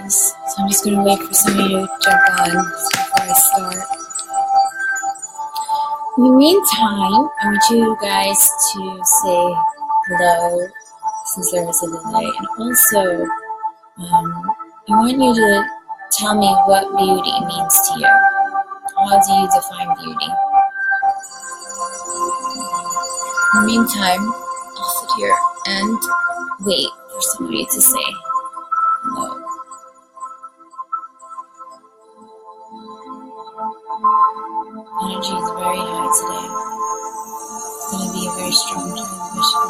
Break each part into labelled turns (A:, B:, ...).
A: guys. So I'm just going to wait for somebody to jump on before I start. In the meantime, I want you guys to say hello since there is a delay. And also, I want you to tell me what beauty means to you. How do you define beauty? In the meantime, I'll sit here and wait for somebody to say hello. Energy is very high today. It's going to be a very strong transmission.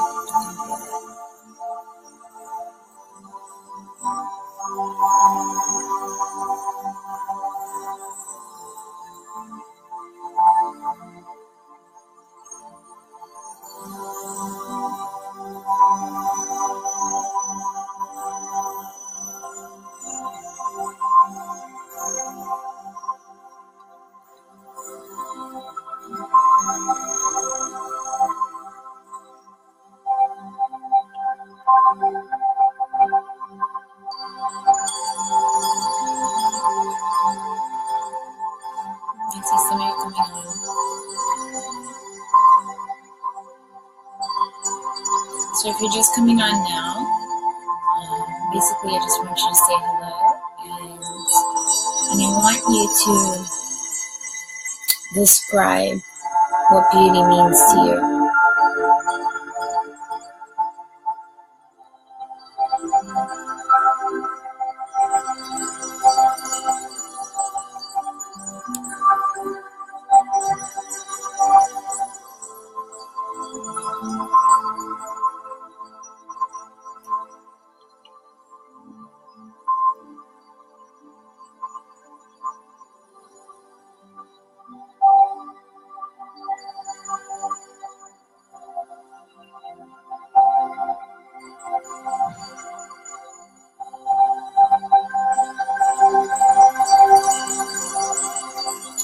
A: I see somebody coming on. So if you're just coming on now, basically I just want you to say hello, and I want you to describe what beauty means to you.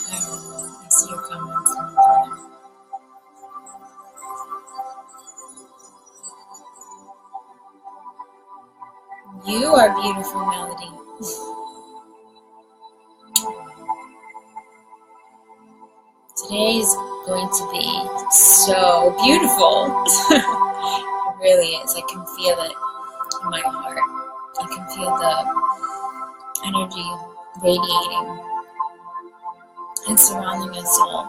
A: I see your comments. You are beautiful, Melody. Today is going to be so beautiful. It really is. I can feel it in my heart. I can feel the energy radiating and surrounding us all.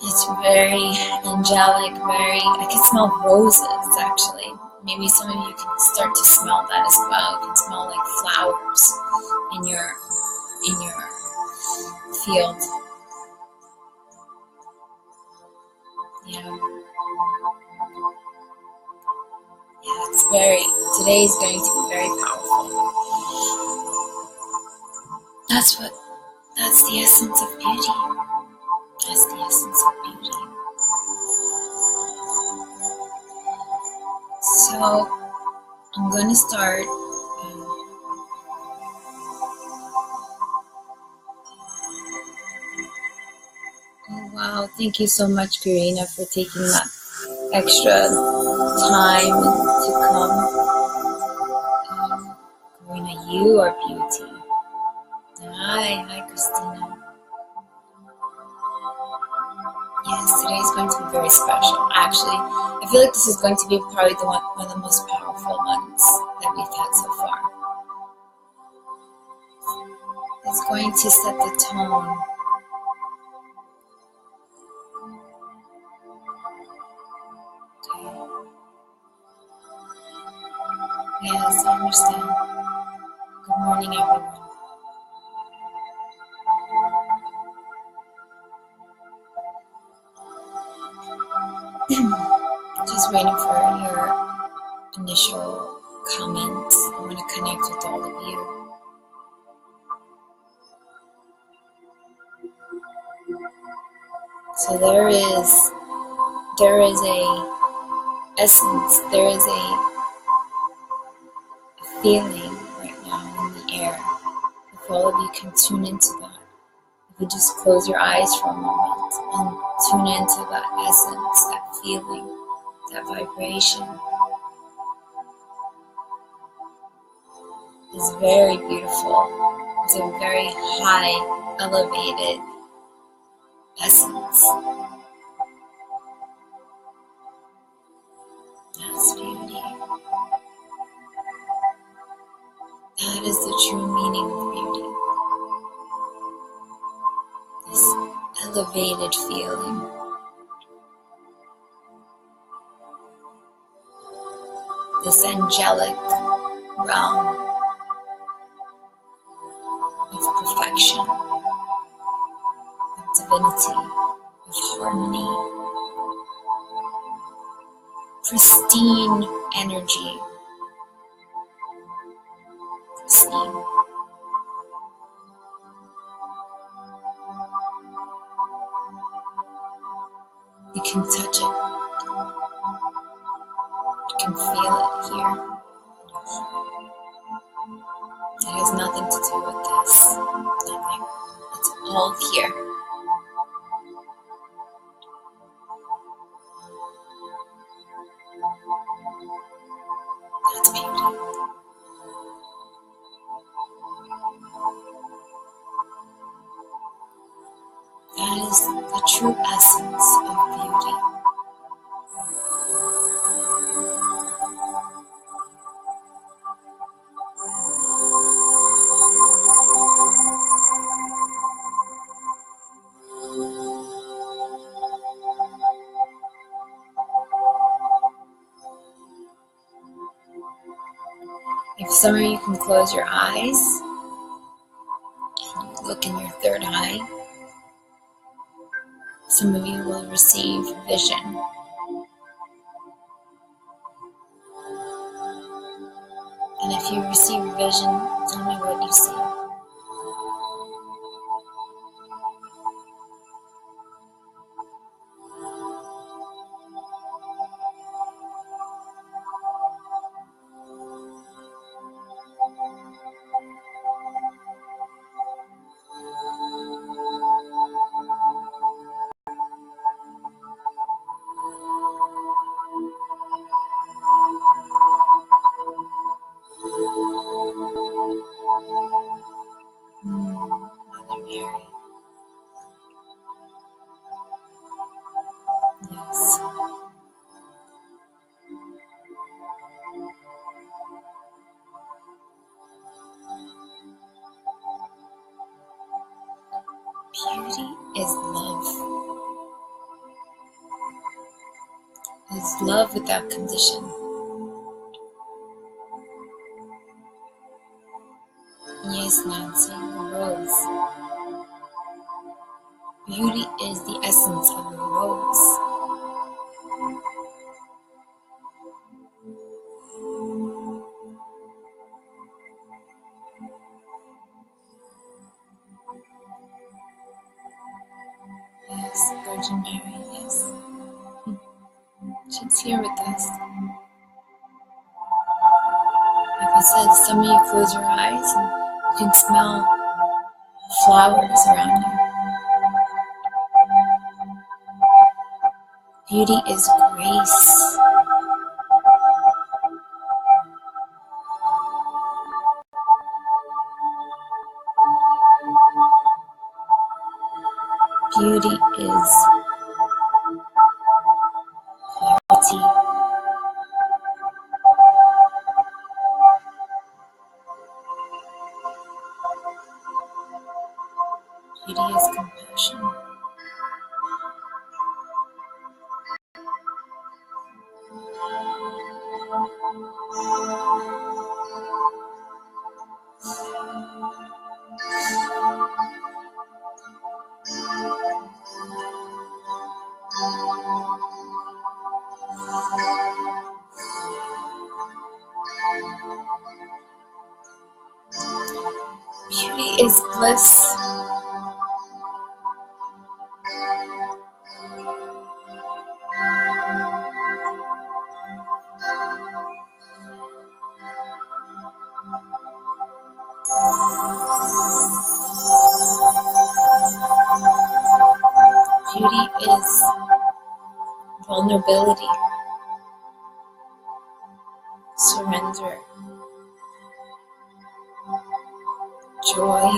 A: It's very angelic, I can smell roses actually. Maybe some of you can start to smell that as well. You can smell like flowers in your field. Yeah, today is going to be very powerful. That's the essence of beauty. That's the essence of beauty. So, I'm going to start. Oh, wow. Thank you so much, Karina, for taking that extra time to come. Karina, you are beauty. Hi, Christina. Yes, today is going to be very special. Actually, I feel like this is going to be probably one of the most powerful ones that we've had so far. It's going to set the tone. Okay. Yes, I understand. Good morning, everyone. Just waiting for your initial comments. I want to connect with all of you. So there is a essence, there is a feeling right now in the air. If all of you can tune into that, if you just close your eyes for a moment and tune into that essence, that feeling, that vibration. is very beautiful. It's a very high, elevated essence. That's beauty. That is the true meaning of beauty. This elevated feeling. This angelic realm of perfection, of divinity, of harmony, pristine energy, pristine. You can touch it. You can feel it here. It has nothing to do with this. Nothing. It's all here. That's beauty. That is the true essence of beauty. If some of you can close your eyes and look in your third eye, some of you will receive vision. And if you receive vision, tell me what you see. Mother Mary. Yes. Beauty is love. It is love without condition. Yes, Nancy, rose. Beauty is the essence of a rose. Yes, Virgin Mary, yes. She's here with us. Like I said, some of you close your eyes and you can smell flowers around you. Beauty is grace. Beauty is clarity. Beauty is compassion. Beauty is bliss. Beauty is vulnerability, surrender, joy,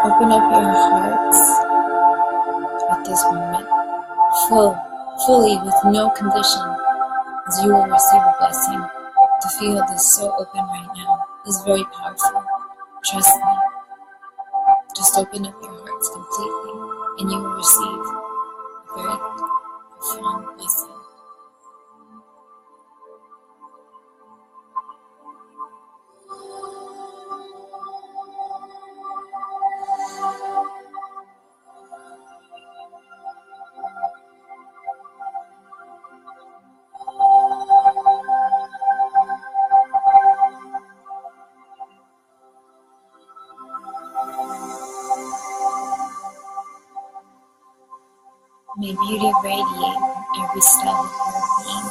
A: open up your hearts at this moment, fully with no condition, as you will receive a blessing. To feel this so open right now is very powerful. Trust me. Just open up your hearts completely and you will receive a very profound blessing. May beauty radiate in every cell of your being.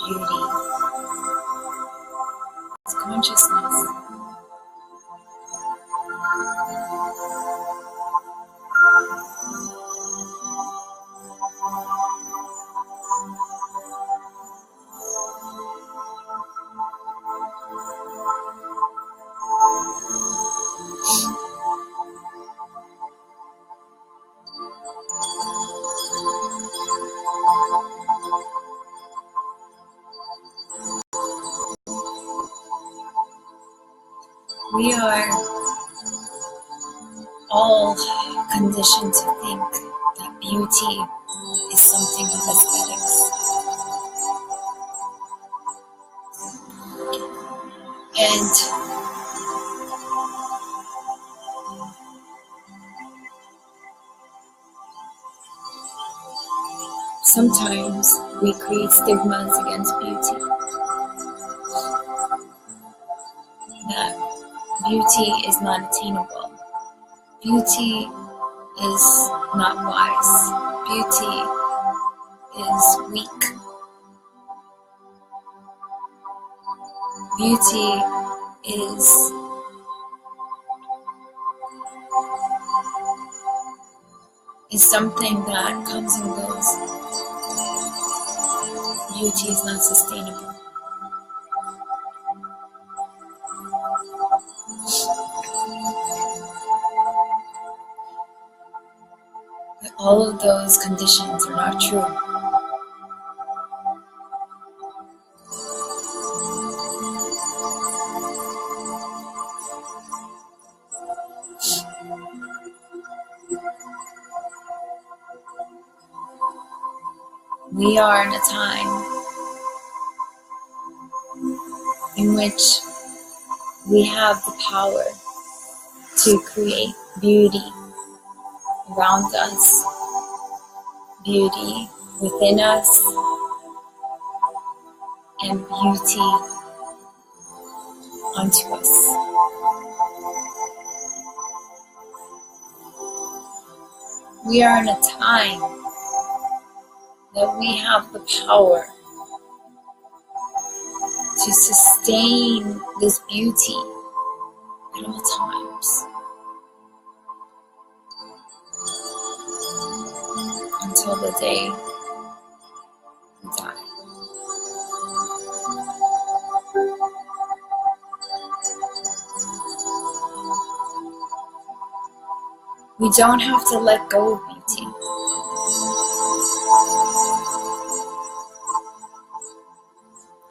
A: Beauty is consciousness. We are all conditioned to think that beauty is something of aesthetics. And sometimes we create stigmas against beauty. That beauty is not attainable. Beauty is not wise. Beauty is weak. Beauty is something that comes and goes. Beauty is not sustainable. But all of those conditions are not true. We are in a time in which we have the power to create beauty around us, beauty within us, and beauty unto us. We are in a time that we have the power to sustain this beauty at all times until the day we die. We don't have to let go of beauty.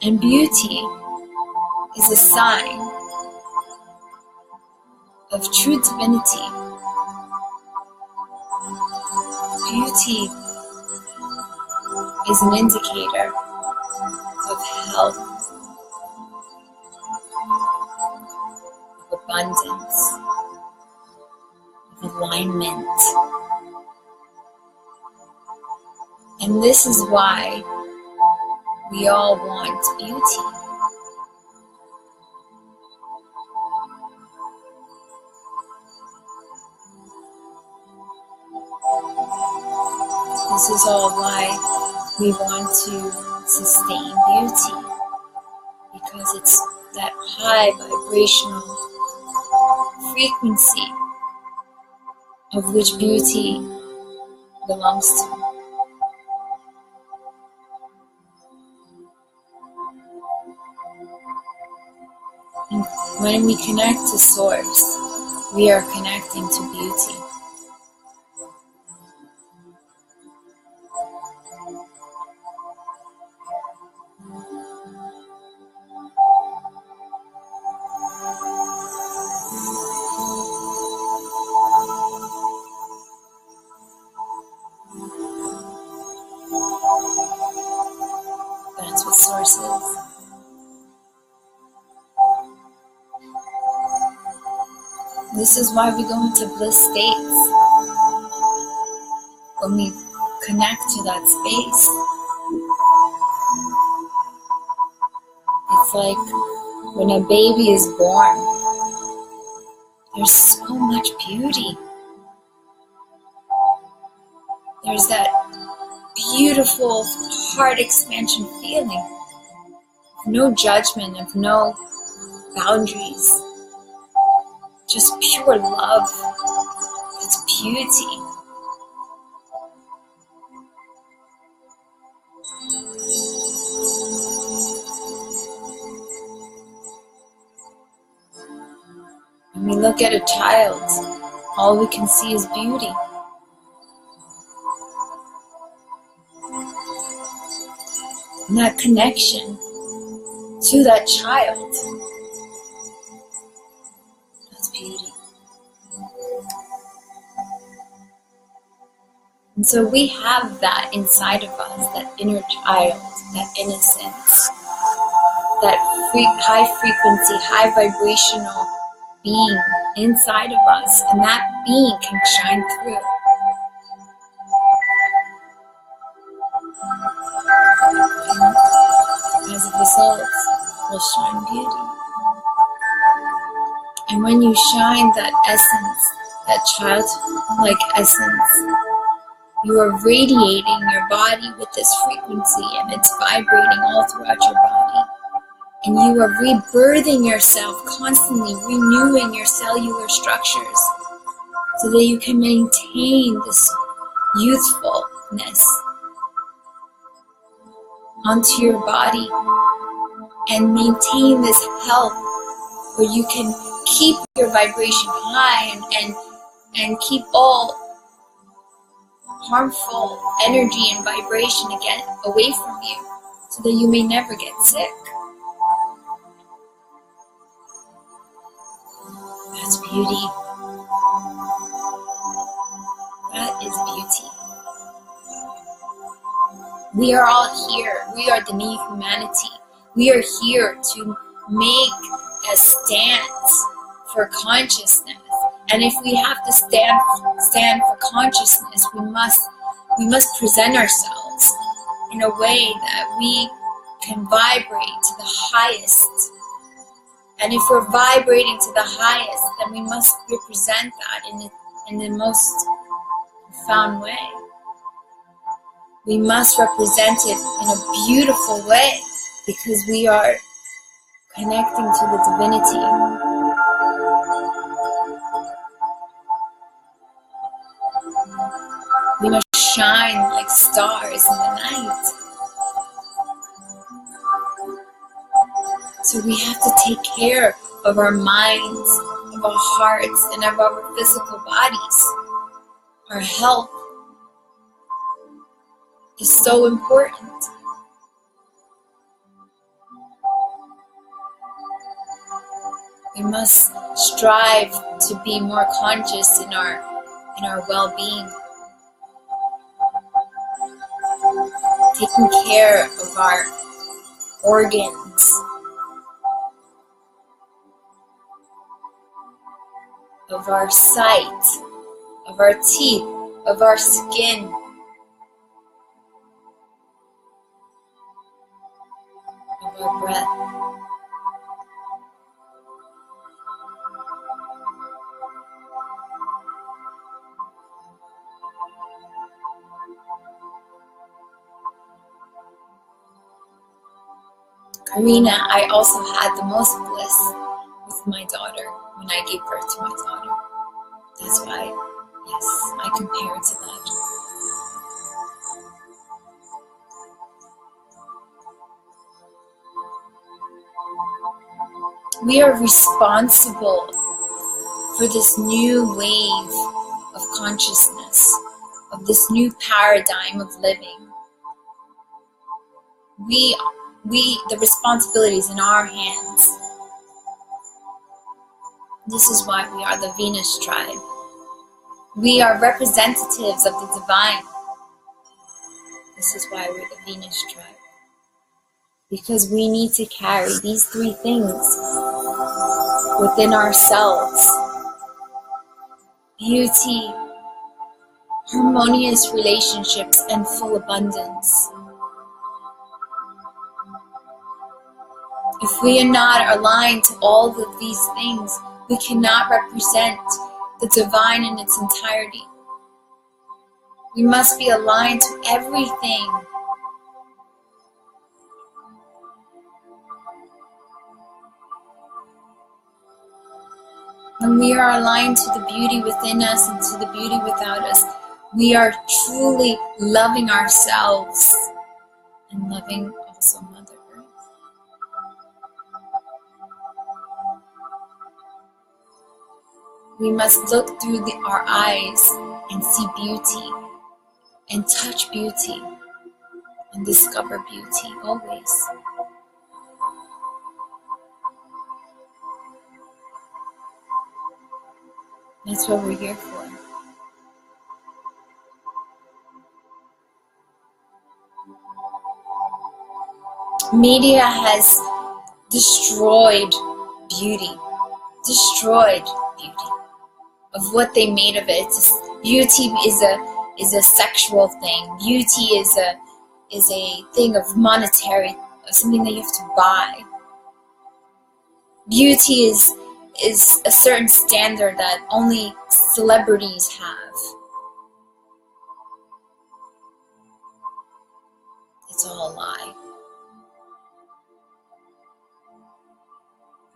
A: And beauty is a sign of true divinity. Beauty is an indicator of health, of abundance, of alignment. And this is why we all want beauty. This is all why we want to sustain beauty, because it's that high vibrational frequency of which beauty belongs to. And when we connect to Source, we are connecting to beauty. That's what Source is. This is why we go into bliss states. When we connect to that space, it's like when a baby is born, there's so much beauty. There's that beautiful heart expansion feeling. No judgment, of no boundaries. Just pure love. It's beauty. When we look at a child, all we can see is beauty. And that connection to that child, that's beauty. And so we have that inside of us, that inner child, that innocence, that high frequency, high vibrational being inside of us, and that being can shine through. And as a result, will shine beauty. And when you shine that essence, that childlike essence, you are radiating your body with this frequency, and it's vibrating all throughout your body. And you are rebirthing yourself, constantly renewing your cellular structures so that you can maintain this youthfulness onto your body and maintain this health where you can keep your vibration high and keep all harmful energy and vibration again away from you so that you may never get sick. That's beauty. That is beauty. We are all here. We are the new humanity. We are here to make a stance for consciousness. And if we have to stand for consciousness, we must present ourselves in a way that we can vibrate to the highest. And if we're vibrating to the highest, then we must represent that in the most profound way. We must represent it in a beautiful way because we are connecting to the divinity. We must shine like stars in the night. So we have to take care of our minds, of our hearts, and of our physical bodies. Our health is so important. We must strive to be more conscious in our well-being. Taking care of our organs, of our sight, of our teeth, of our skin, of our breath. Karina, I also had the most bliss with my daughter when I gave birth to my daughter. That's why, yes, I compare it to that. We are responsible for this new wave of consciousness, of this new paradigm of living. The responsibility is in our hands. This is why we are the Venus tribe. We are representatives of the divine. This is why we're the Venus tribe. Because we need to carry these three things within ourselves: beauty, harmonious relationships, and full abundance. If we are not aligned to all of these things, we cannot represent the divine in its entirety. We must be aligned to everything. When we are aligned to the beauty within us and to the beauty without us, we are truly loving ourselves and loving also Mother Earth. We must look through our eyes and see beauty and touch beauty and discover beauty always. That's what we're here for. Media has destroyed beauty of what they made of it. Beauty is a sexual thing. Beauty is a thing of monetary, something that you have to buy. Beauty is a certain standard that only celebrities have. It's all a lie.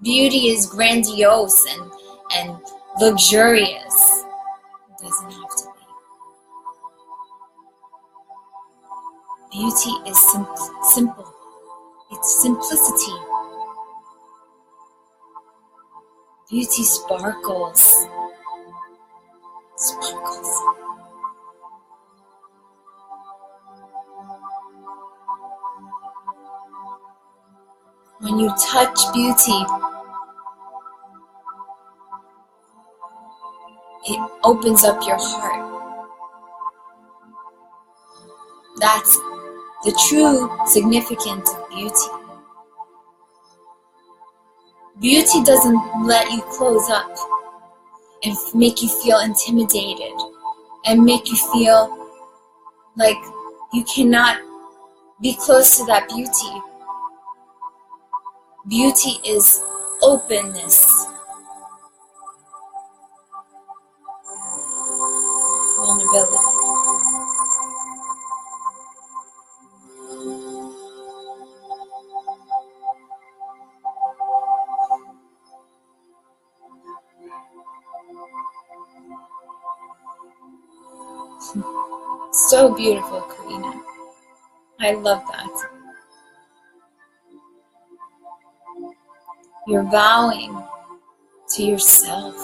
A: Beauty is grandiose and luxurious. It doesn't have to be. Beauty is simple. It's simplicity. Beauty sparkles. Sparkles. When you touch beauty, it opens up your heart. That's the true significance of beauty. Beauty doesn't let you close up and make you feel intimidated and make you feel like you cannot be close to that beauty. Beauty is openness, vulnerability. So beautiful, Karina. I love that. You're vowing to yourself.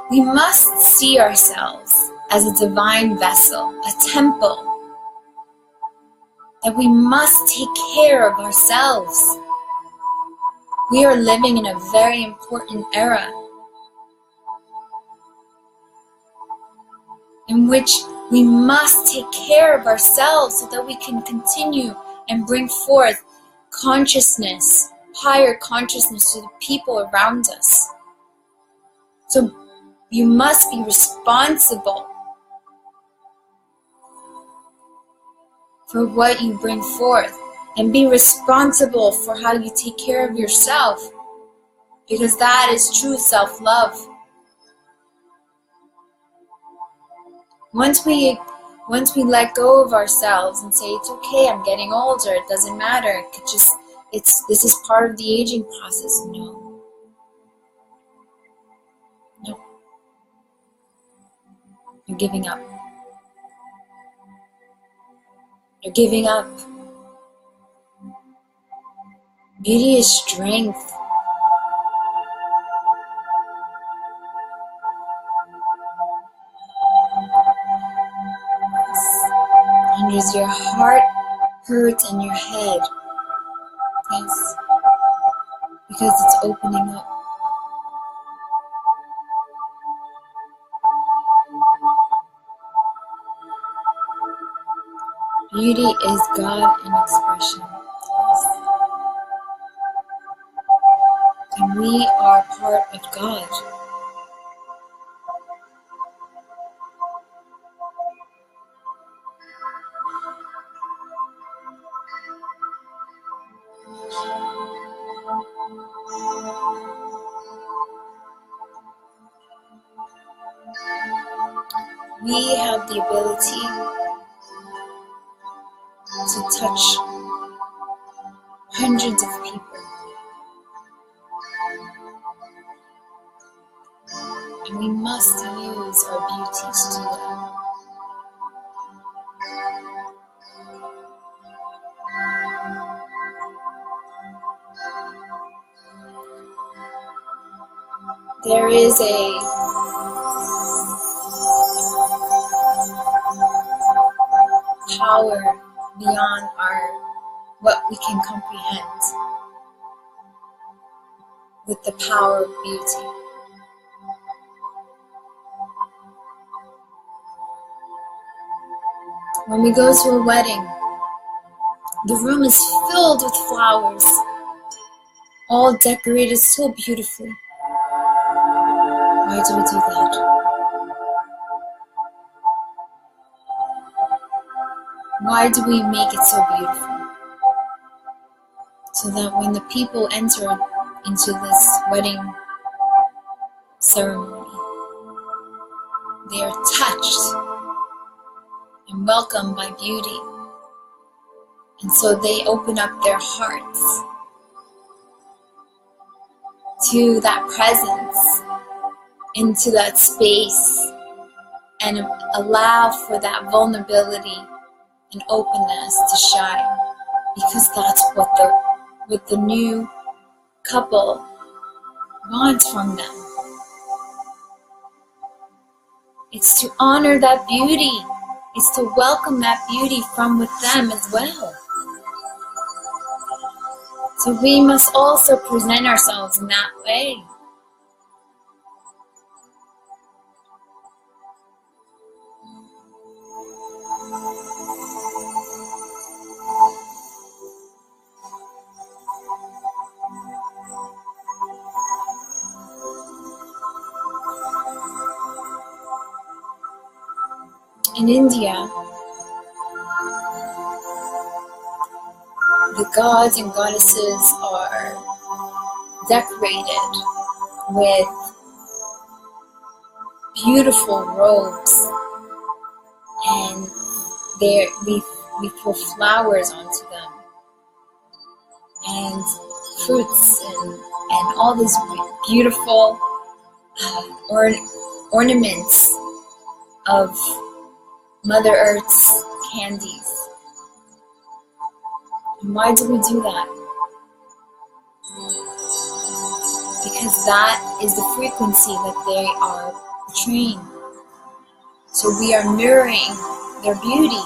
A: We must see ourselves as a divine vessel, a temple, that we must take care of ourselves. We are living in a very important era in which we must take care of ourselves so that we can continue and bring forth consciousness, higher consciousness to the people around us. So you must be responsible for what you bring forth, and be responsible for how you take care of yourself, because that is true self-love. Once we let go of ourselves and say, it's okay, I'm getting older, it doesn't matter, this is part of the aging process. No. You're giving up. You're giving up. Beauty is strength. Yes. Your heart hurts and your head. Yes. Because it's opening up. Beauty is God in expression. Yes. And we are part of God. We have the ability to touch hundreds of people. And we must use our beauty to do that. There is a power beyond what we can comprehend with the power of beauty. When we go to a wedding, the room is filled with flowers, all decorated so beautifully. Why do we do that? Why do we make it so beautiful? So that when the people enter into this wedding ceremony, they are touched and welcomed by beauty. And so they open up their hearts to that presence, into that space, and allow for that vulnerability and openness to shine, because that's what the new couple wants from them. It's to honor that beauty. It's to welcome that beauty from with them as well. So we must also present ourselves in that way. In India, the gods and goddesses are decorated with beautiful robes, and we throw flowers onto them, and fruits, and all these beautiful ornaments of Mother Earth's candies. And why do we do that? Because that is the frequency that they are portraying. So we are mirroring their beauty.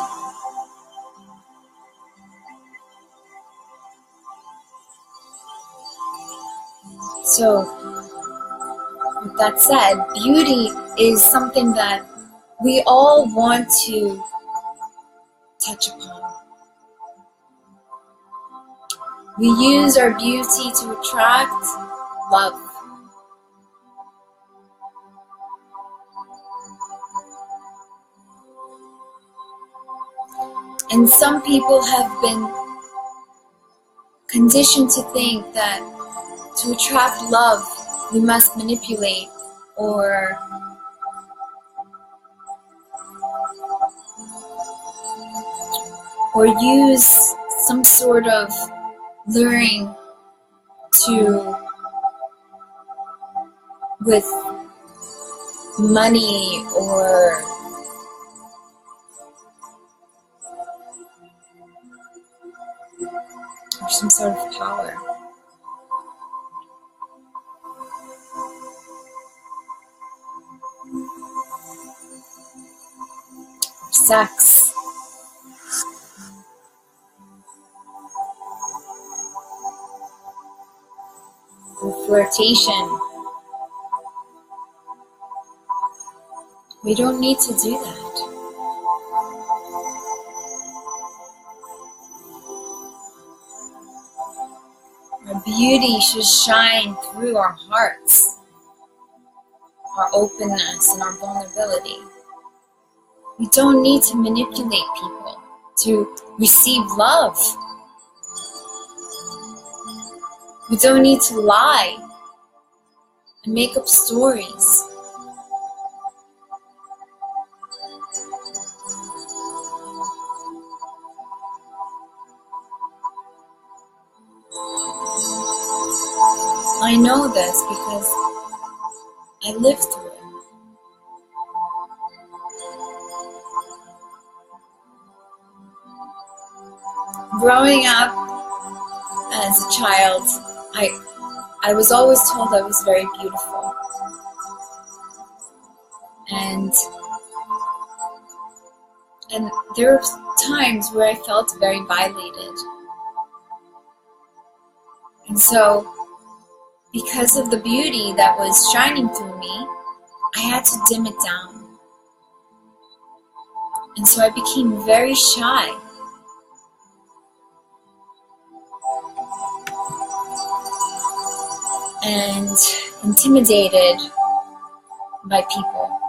A: So, with that said, beauty is something that we all want to touch upon. We use our beauty to attract love. And some people have been conditioned to think that to attract love, we must manipulate or use some sort of luring to with money or some sort of power. Sex. Or flirtation. We don't need to do that. Our beauty should shine through our hearts, our openness and our vulnerability. We don't need to manipulate people to receive love. We don't need to lie and make up stories. I know this because I lived through it. Growing up as a child, I was always told I was very beautiful. And there were times where I felt very violated. And so, because of the beauty that was shining through me, I had to dim it down. And so I became very shy. And intimidated by people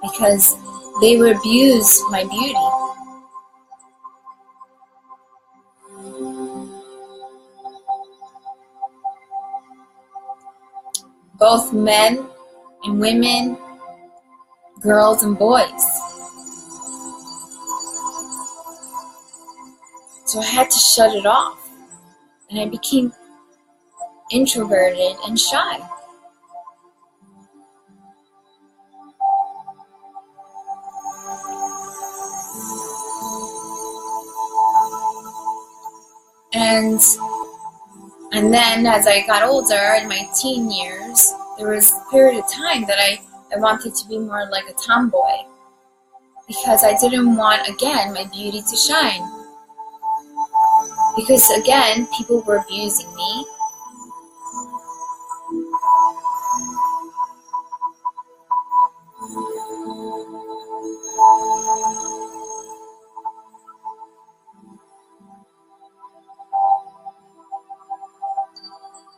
A: because they would abuse my beauty. Both men and women, girls and boys. So I had to shut it off, and I became introverted and shy. And then as I got older, in my teen years, there was a period of time that I wanted to be more like a tomboy because I didn't want, again, my beauty to shine. Because, again, people were abusing me.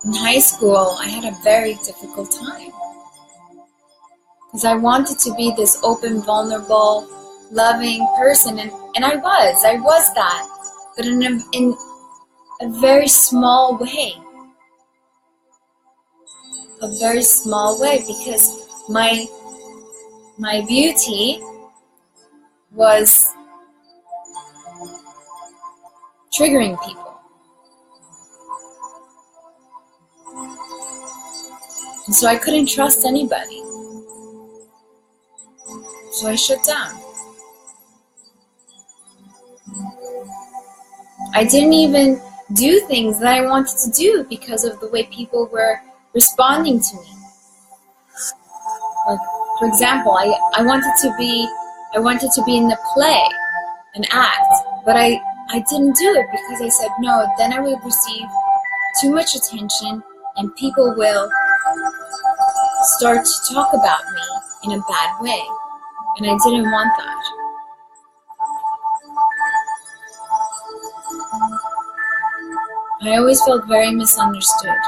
A: In high school, I had a very difficult time because I wanted to be this open, vulnerable, loving person, and I was that, but in a very small way. A very small way, because my beauty was triggering people. And so I couldn't trust anybody. So I shut down. I didn't even do things that I wanted to do because of the way people were responding to me. Like, for example, I wanted to be in the play, an act, but I didn't do it because I said no, then I would receive too much attention and people will start to talk about me in a bad way, and I didn't want that. I always felt very misunderstood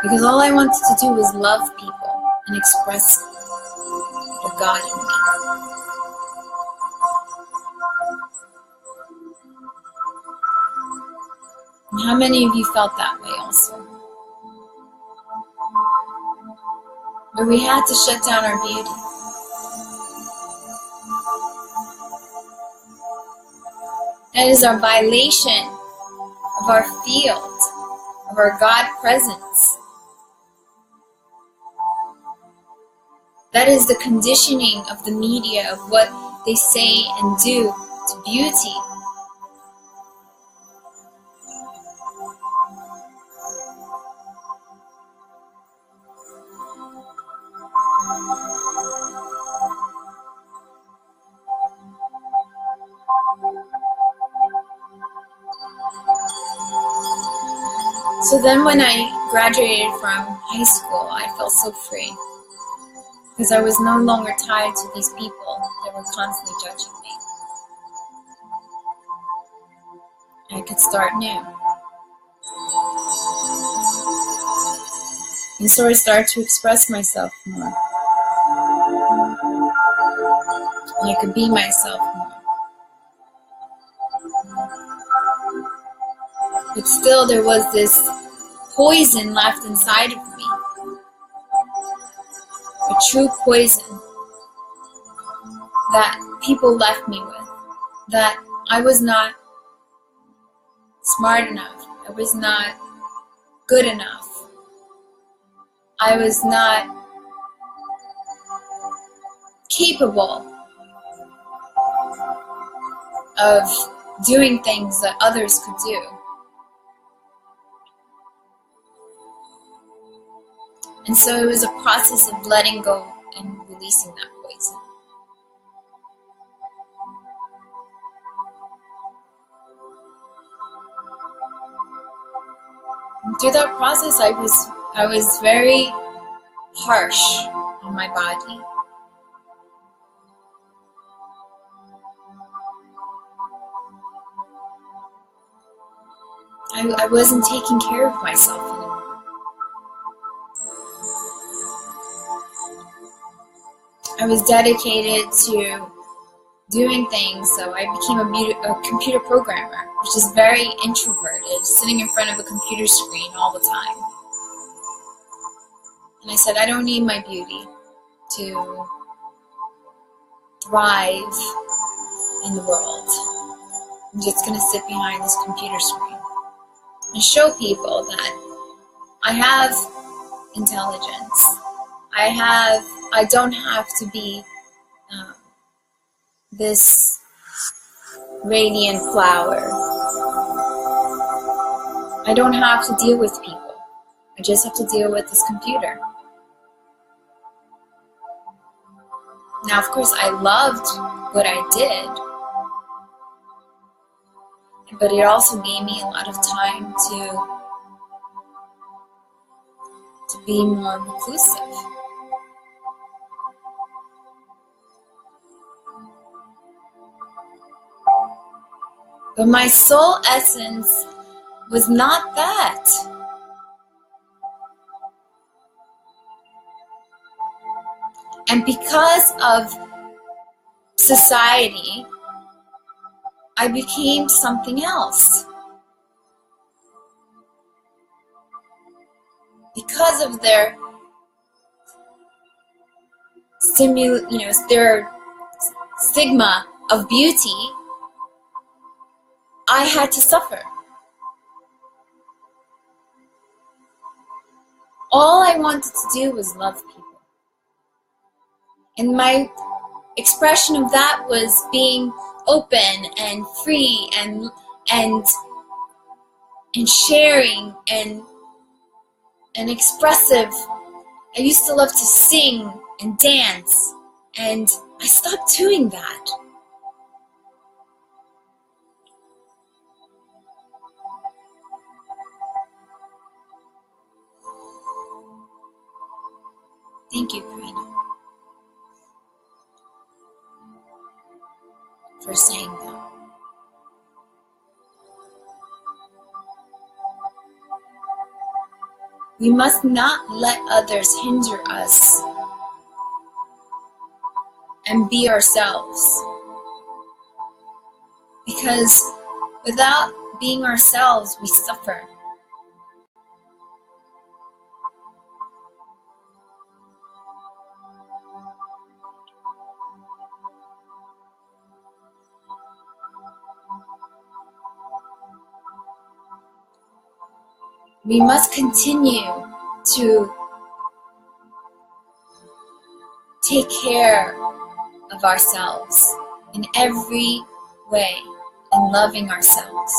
A: because all I wanted to do was love people and express the God in me. And how many of you felt that way also? Where we had to shut down our beauty. That is our violation of our field, of our God presence. That is the conditioning of the media of what they say and do to beauty. So then when I graduated from high school, I felt so free. Because I was no longer tied to these people that were constantly judging me. I could start new. And so I started to express myself more. And I could be myself more. But still there was this poison left inside of me. A true poison that people left me with. That I was not smart enough. I was not good enough. I was not capable of doing things that others could do. And so it was a process of letting go and releasing that poison. And through that process, I was very harsh on my body. I wasn't taking care of myself anymore. I was dedicated to doing things, so I became a computer programmer, which is very introverted, sitting in front of a computer screen all the time. And I said, I don't need my beauty to thrive in the world. I'm just going to sit behind this computer screen and show people that I have intelligence. I don't have to be this radiant flower. I don't have to deal with people. I just have to deal with this computer. Now, of course, I loved what I did, but it also gave me a lot of time to be more reclusive. But my soul essence was not that. And because of society, I became something else. Because of their their stigma of beauty, I had to suffer. All I wanted to do was love people. And my expression of that was being open and free and sharing and expressive. I used to love to sing and dance, and I stopped doing that. Thank you, Karina, for saying that. We must not let others hinder us and be ourselves. Because without being ourselves, we suffer. We must continue to take care of ourselves in every way and loving ourselves.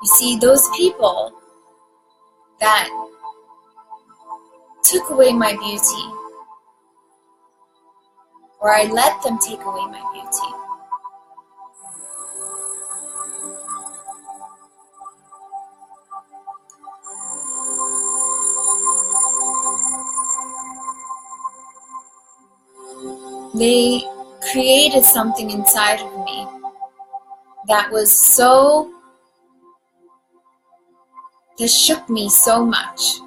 A: You see, those people that took away my beauty, or I let them take away my beauty, they created something inside of me that shook me so much.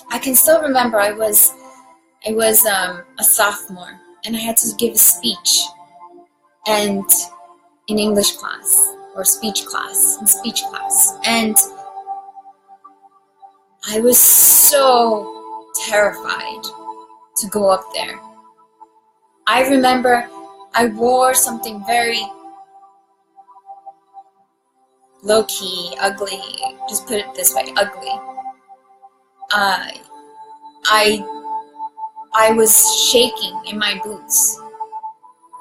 A: I can still remember I was a sophomore, and I had to give a speech, and in English class or speech class, and I was so terrified to go up there. I remember I wore something very low-key, ugly, just put it this way, ugly. I was shaking in my boots,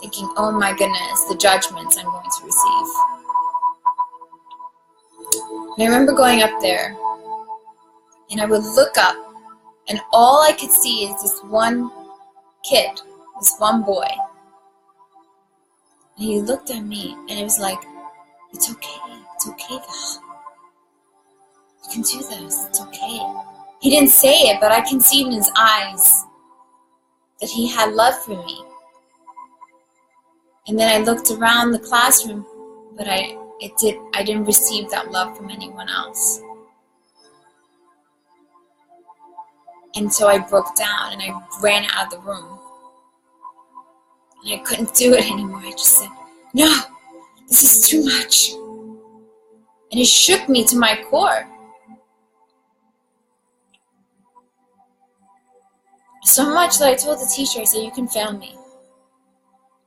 A: thinking, oh my goodness, the judgments I'm going to receive. And I remember going up there, and I would look up, and all I could see is this one kid, this one boy. And he looked at me, and it was like, it's okay, Val. You can do this, it's okay. He didn't say it, but I can see in his eyes that he had love for me. And then I looked around the classroom, but I didn't receive that love from anyone else. And so I broke down and I ran out of the room. And I couldn't do it anymore. I just said, no, this is too much. And it shook me to my core. So much that I told the teacher, I said, you can fail me.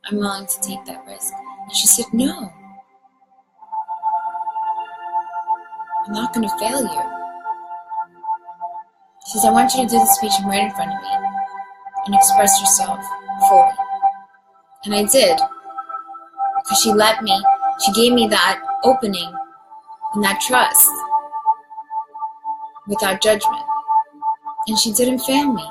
A: I'm willing to take that risk. And she said, no. I'm not going to fail you. She says, I want you to do the speech right in front of me and express yourself fully. And I did. Because she gave me that opening and that trust without judgment. And she didn't fail me.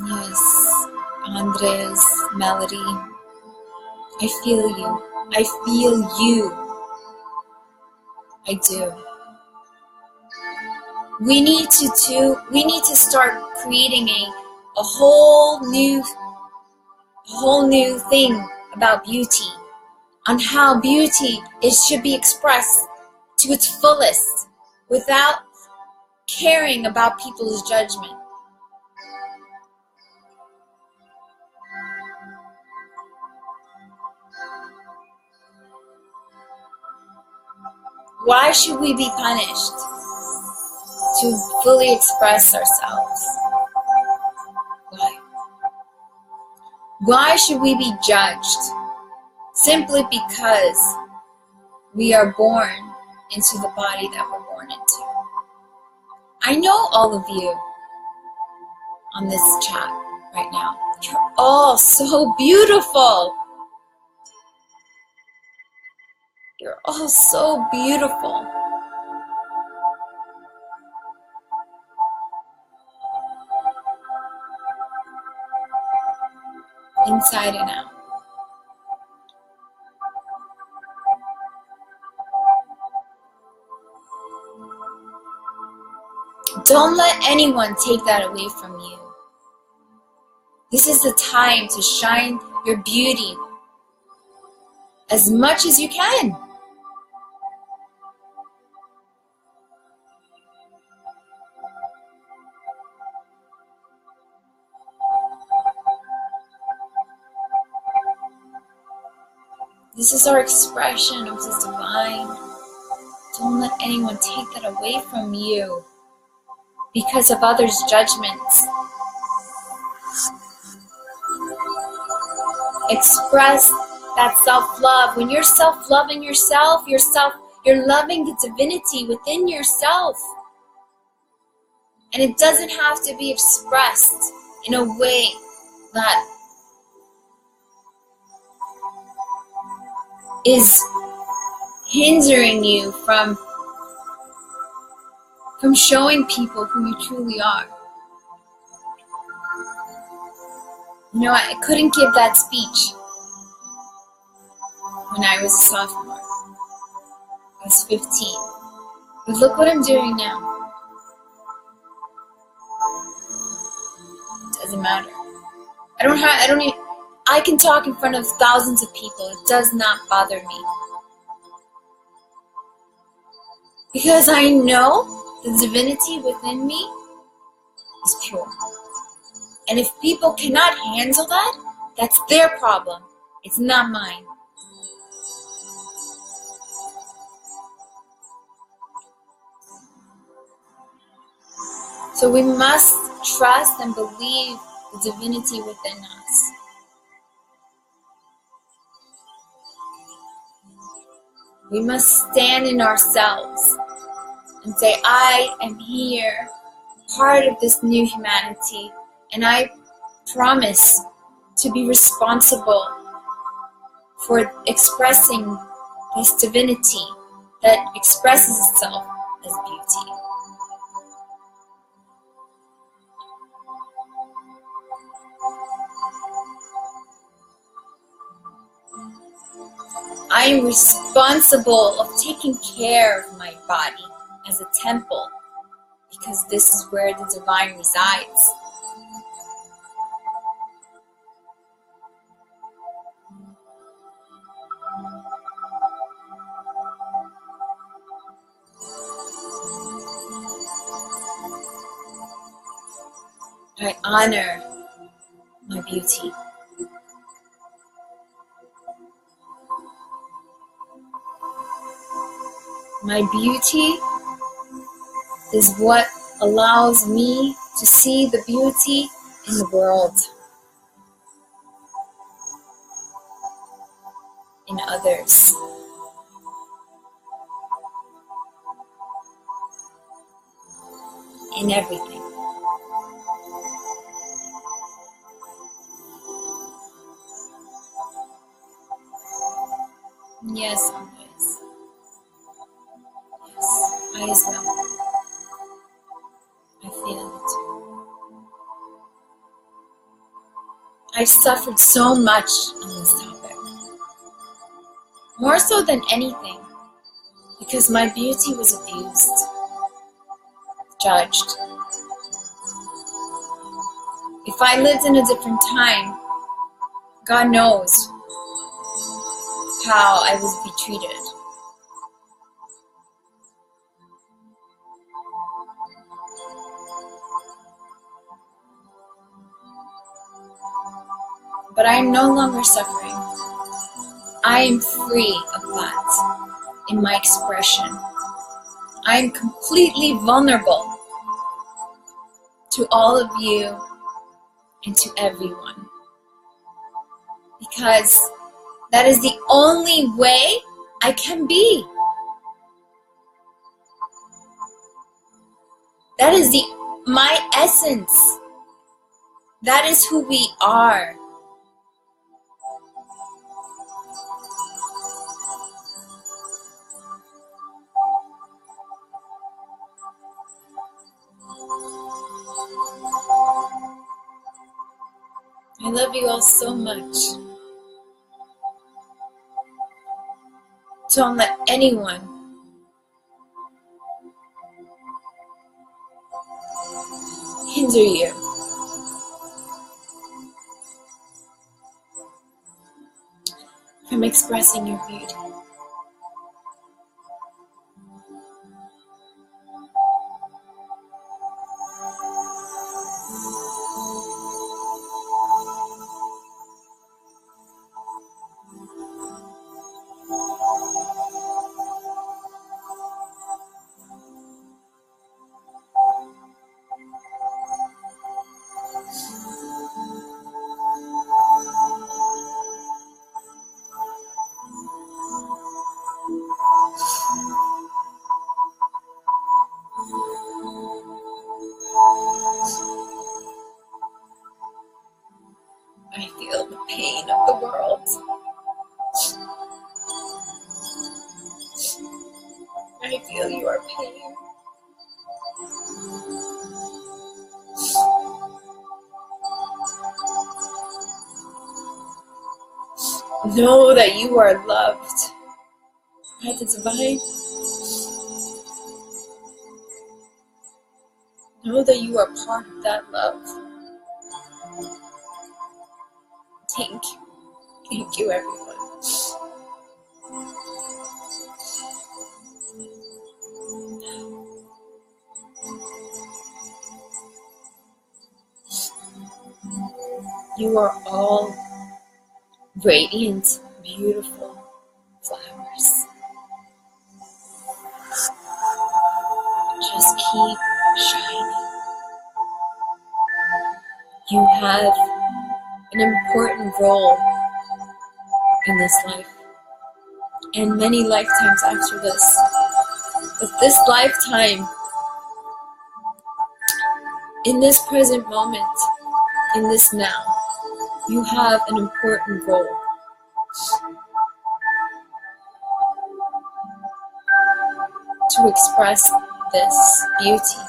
A: Yes, Andres, Melody, I feel you. I feel you. I do. We need to start creating a whole new thing about beauty, on how beauty should be expressed to its fullest without caring about people's judgment. Why should we be punished to fully express ourselves? Why? Why should we be judged simply because we are born into the body that we're born into? I know all of you on this chat right now. You're all so beautiful. You're all so beautiful. Inside and out. Don't let anyone take that away from you. This is the time to shine your beauty as much as you can. This is our expression of the divine. Don't let anyone take that away from you because of others' judgments. Express that self-love. When you're self-loving yourself, you're loving the divinity within yourself. And it doesn't have to be expressed in a way that is hindering you from showing people who you truly are. You know, I couldn't give that speech when I was a sophomore. I was 15. But look what I'm doing now. It doesn't matter. I can talk in front of thousands of people. It does not bother me. Because I know the divinity within me is pure. And if people cannot handle that, that's their problem. It's not mine. So we must trust and believe the divinity within us. We must stand in ourselves and say, I am here, part of this new humanity, and I promise to be responsible for expressing this divinity that expresses itself as beauty. I am responsible of taking care of my body as a temple, because this is where the divine resides. I honor my beauty. My beauty is what allows me to see the beauty in the world, in others. In everything. Yes, always. Yes, I as well. I feel it. I've suffered so much on this topic. More so than anything, because my beauty was abused, judged. If I lived in a different time, God knows how I would be treated. But I am no longer suffering. I am free of that in my expression. I am completely vulnerable to all of you and to everyone. Because that is the only way I can be. That is my essence. That is who we are. I love you all so much. Don't let anyone hinder you. from expressing your beauty. I feel the pain of the world. I feel your pain. Know that you are loved by the divine. Know that you are part of that love. Thank you. Thank you, everyone. You are all radiant, beautiful flowers. Just keep shining. You have an important role in this life and many lifetimes after this. But this lifetime, in this present moment, in this now, you have an important role. To express this beauty.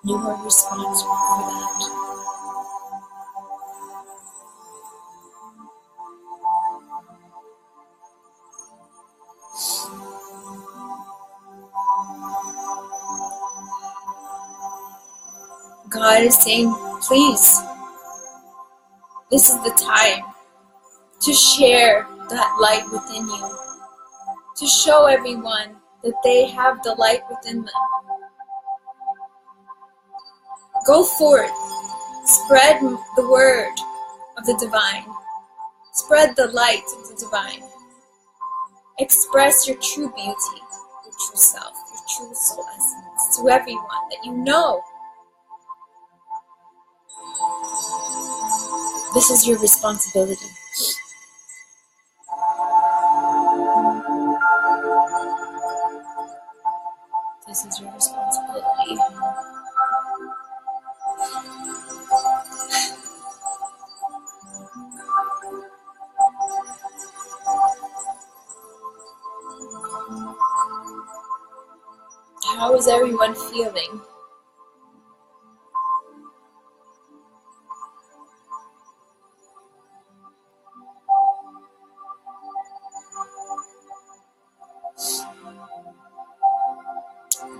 A: You are responsible for that. God is saying, please, this is the time to share that light within you, to show everyone that they have the light within them. Go forth, spread the word of the divine, spread the light of the divine, express your true beauty, your true self, your true soul essence to everyone that you know. This is your responsibility. This is your responsibility. How is everyone feeling?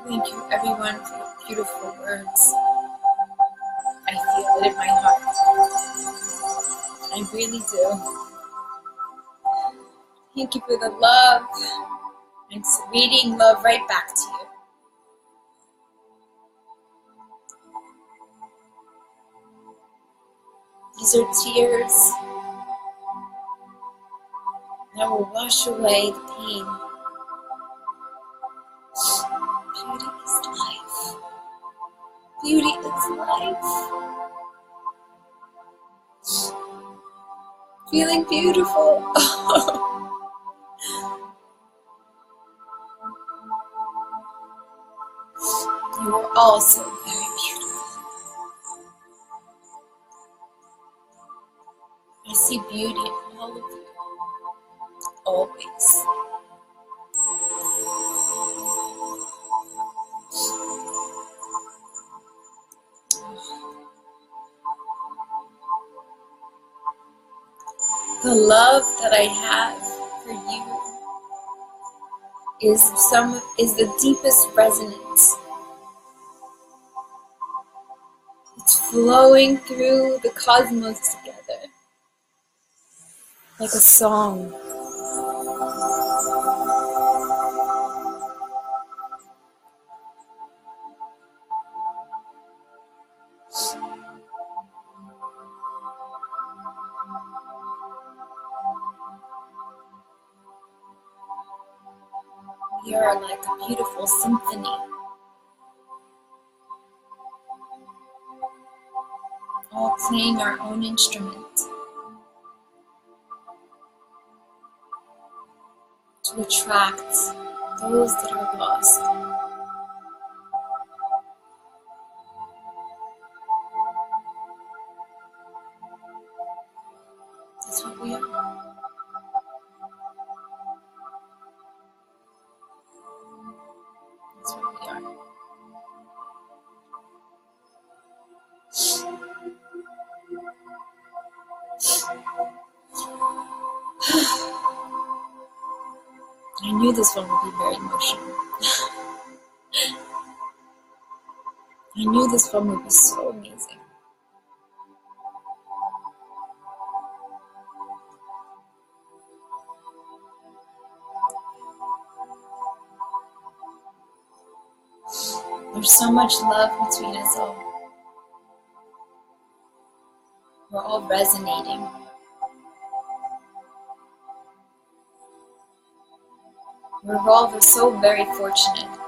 A: Thank you, everyone, for your beautiful words. I feel it in my heart. I really do. Thank you for the love. I'm reading love right back to you. These are tears that will wash away the pain. Beauty is life. Beauty is life. Feeling beautiful. You are all so very beautiful. I see beauty in all of you. Always. The love that I have for you is the deepest resonance. It's flowing through the cosmos together, like a song. We are like a beautiful symphony, all playing our own instrument to attract those that are lost. That's what we are. That's what we are. I knew this one would be very emotional. I knew this one would be so amazing. There's so much love between us all. We're all resonating. We're so very fortunate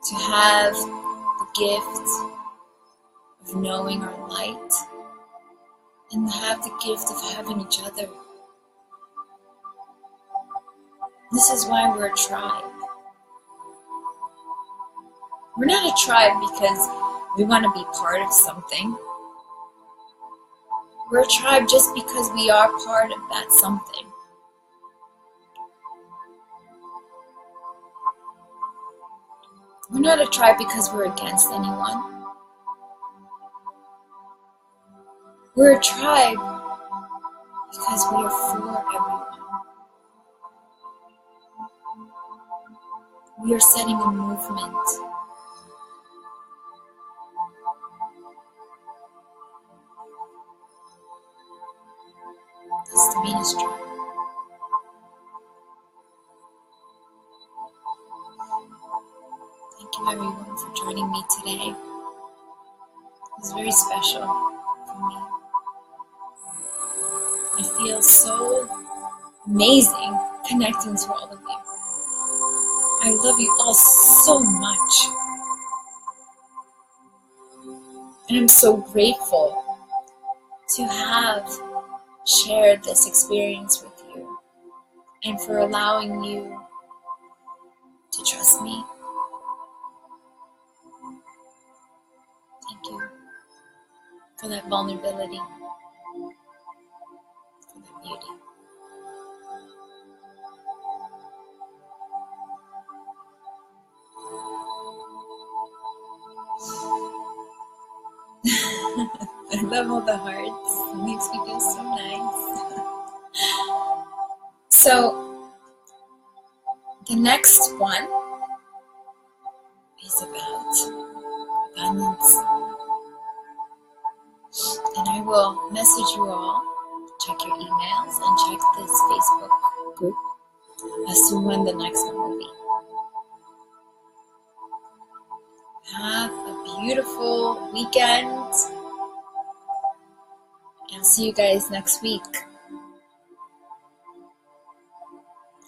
A: to have the gift of knowing our light and have the gift of having each other. This is why we're a tribe. We're not a tribe because we want to be part of something. We're a tribe just because we are part of that something. We're not a tribe because we're against anyone. We're a tribe because we are for everyone. We are setting a movement. That's the Venus tribe. Thank you everyone for joining me today. It was very special for me. I feel so amazing connecting to all of you. I love you all so much. And I'm so grateful to have shared this experience with you and for allowing you to trust me. Thank you for that vulnerability, for that beauty. I love all the hearts. It makes me feel so nice. So, the next one is about abundance. And I will message you all, check your emails, and check this Facebook group as to when the next one will be. Have a beautiful weekend. I'll see you guys next week.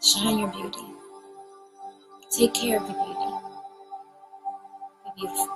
A: Shine your beauty. Take care of your beauty. Be beautiful.